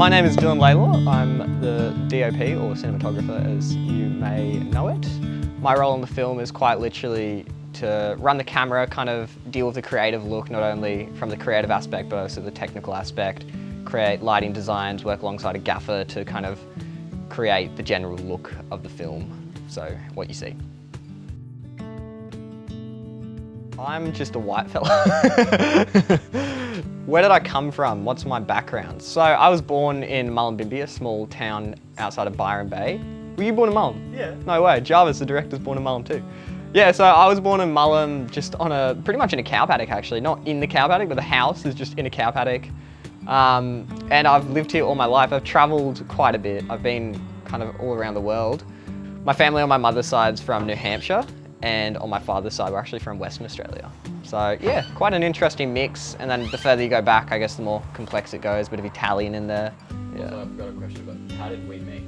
My name is Lalor. I'm the DOP, or cinematographer as you may know it. My role in the film is quite literally to run the camera, kind of deal with the creative look, not only from the creative aspect but also the technical aspect, create lighting designs, work alongside a gaffer to kind of create the general look of the film, so what you see. I'm just a white fella. Where did I come from? What's my background? So I was born in Mullumbimby, a small town outside of Byron Bay. Were you born in Mullum? Yeah. No way, Jarvis, the director's born in Mullum too. Yeah, so I was born in Mullum, just on pretty much in a cow paddock actually. Not in the cow paddock, but the house is just in a cow paddock. And I've lived here all my life. I've travelled quite a bit. I've been kind of all around the world. My family on my mother's side's from New Hampshire, and on my father's side, we're actually from Western Australia. So yeah, quite an interesting mix. And then the further you go back, I guess the more complex it goes, a bit of Italian in there. Yeah. Also, I've got a question about how did we meet?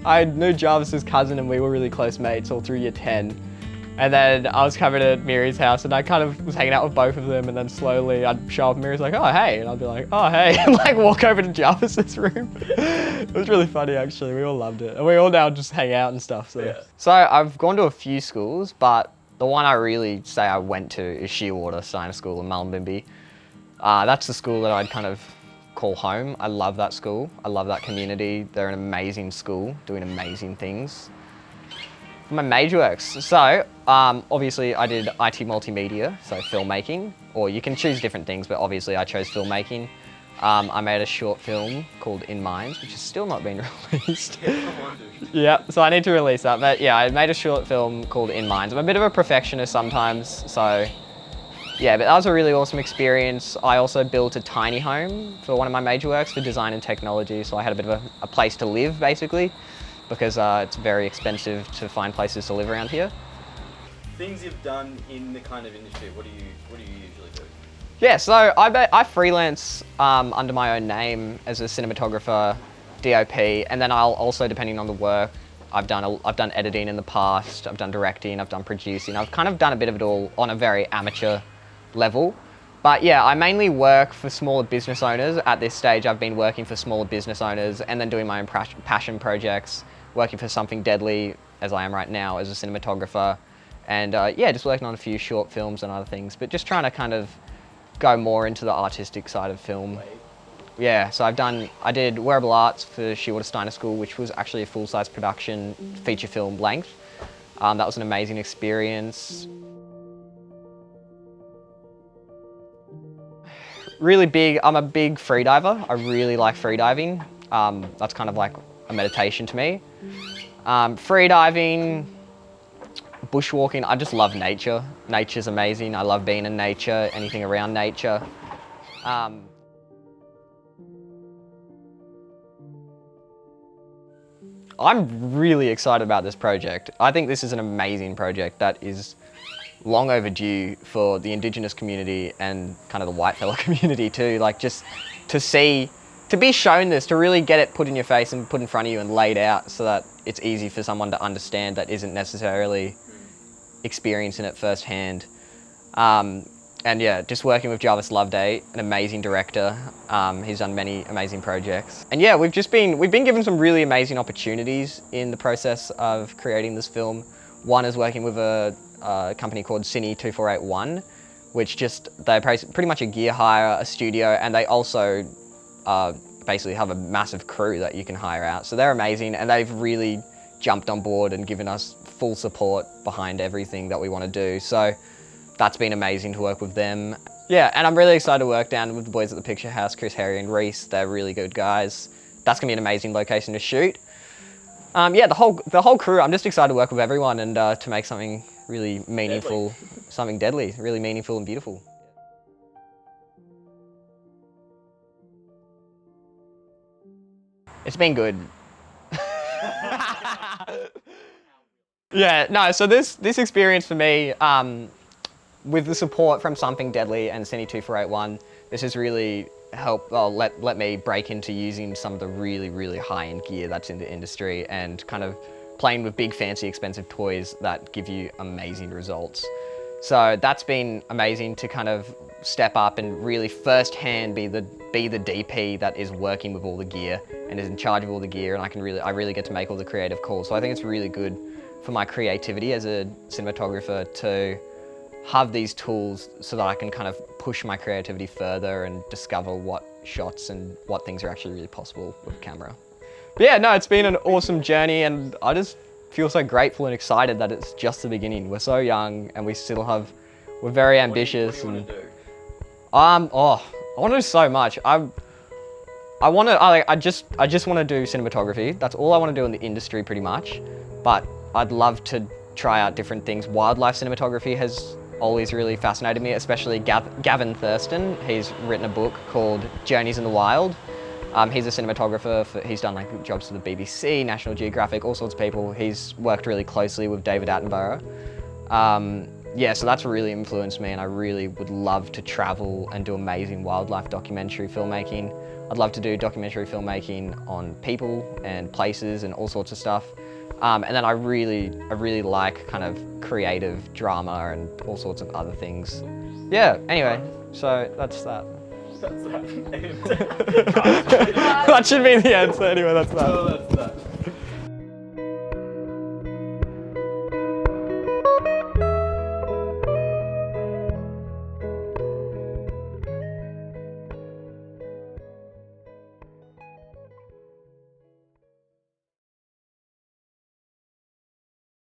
I knew Jarvis's cousin and we were really close mates all through year 10. And then I was coming to Miri's house and I kind of was hanging out with both of them, and then slowly I'd show up and Miri's like, oh hey, and I'd be like, oh hey, and like walk over to Jarvis's room. It was really funny actually, we all loved it. And we all now just hang out and stuff. So, Yeah. So I've gone to a few schools, but the one I really say I went to is Shearwater Steiner School in Mullumbimby. That's the school that I'd kind of call home. I love that school, I love that community. They're an amazing school, doing amazing things. My major works, so obviously I did IT multimedia, so filmmaking, or you can choose different things, but obviously I chose filmmaking. I made a short film called In Minds, which has still not been released. Yeah, come on, dude. Yeah, so I need to release that, but yeah, I made a short film called In Minds. I'm a bit of a perfectionist sometimes, so yeah, but that was a really awesome experience. I also built a tiny home for one of my major works for design and technology, so I had a bit of a place to live basically, because it's very expensive to find places to live around here. Things you've done in the kind of industry, what do you usually do? Yeah, so I freelance under my own name as a cinematographer, DOP, and then I'll also, depending on the work, I've done editing in the past, I've done directing, I've done producing, I've kind of done a bit of it all on a very amateur level. But yeah, I mainly work for smaller business owners. At this stage, I've been working for smaller business owners and then doing my own passion projects, working for Something Deadly, as I am right now, as a cinematographer. And yeah, just working on a few short films and other things, but just trying to kind of go more into the artistic side of film. Yeah, so I did Wearable Arts for Shearwater Steiner School, which was actually a full-size production, feature film length. That was an amazing experience. Really big, I'm a big freediver. I really like freediving. That's kind of like a meditation to me. Freediving, bushwalking, I just love nature. Nature's amazing. I love being in nature, anything around nature. I'm really excited about this project. I think this is an amazing project that is long overdue for the Indigenous community and kind of the white fella community too. Like just to be shown this, to really get it put in your face and put in front of you and laid out so that it's easy for someone to understand that isn't necessarily experiencing it firsthand. And yeah, just working with Jarvis Loveday, an amazing director. He's done many amazing projects. And yeah, we've been given some really amazing opportunities in the process of creating this film. One is working with a company called Cine 2481, which they're pretty much a gear hire, a studio, and they also basically have a massive crew that you can hire out. So they're amazing, and they've really jumped on board and given us full support behind everything that we want to do. So that's been amazing to work with them. Yeah, and I'm really excited to work down with the boys at the Picture House, Chris, Harry and Reese. They're really good guys. That's gonna be an amazing location to shoot. Yeah, the whole crew, I'm just excited to work with everyone and to make something really meaningful, something deadly, really meaningful and beautiful. It's been good. Yeah, no, so this experience for me, with the support from Something Deadly and Cine 2481, this has really helped, let me break into using some of the really, really high-end gear that's in the industry and kind of playing with big, fancy, expensive toys that give you amazing results. So that's been amazing to kind of step up and really firsthand be the DP that is working with all the gear and is in charge of all the gear, and I really get to make all the creative calls. So I think it's really good for my creativity as a cinematographer to have these tools so that I can kind of push my creativity further and discover what shots and what things are actually really possible with camera. But yeah, no, it's been an awesome journey, and I just feel so grateful and excited that it's just the beginning. We're so young and we're very ambitious. What do you want to do? I want to do so much. I just want to do cinematography. That's all I want to do in the industry pretty much. But I'd love to try out different things. Wildlife cinematography has always really fascinated me, especially Gavin Thurston. He's written a book called Journeys in the Wild. He's a cinematographer. He's done like jobs for the BBC, National Geographic, all sorts of people. He's worked really closely with David Attenborough. Yeah, so that's really influenced me, and I really would love to travel and do amazing wildlife documentary filmmaking. I'd love to do documentary filmmaking on people and places and all sorts of stuff. And then I really like kind of creative drama and all sorts of other things. Yeah, anyway, so that's that. That's that. That should be the answer anyway, that's that. Oh, that's that.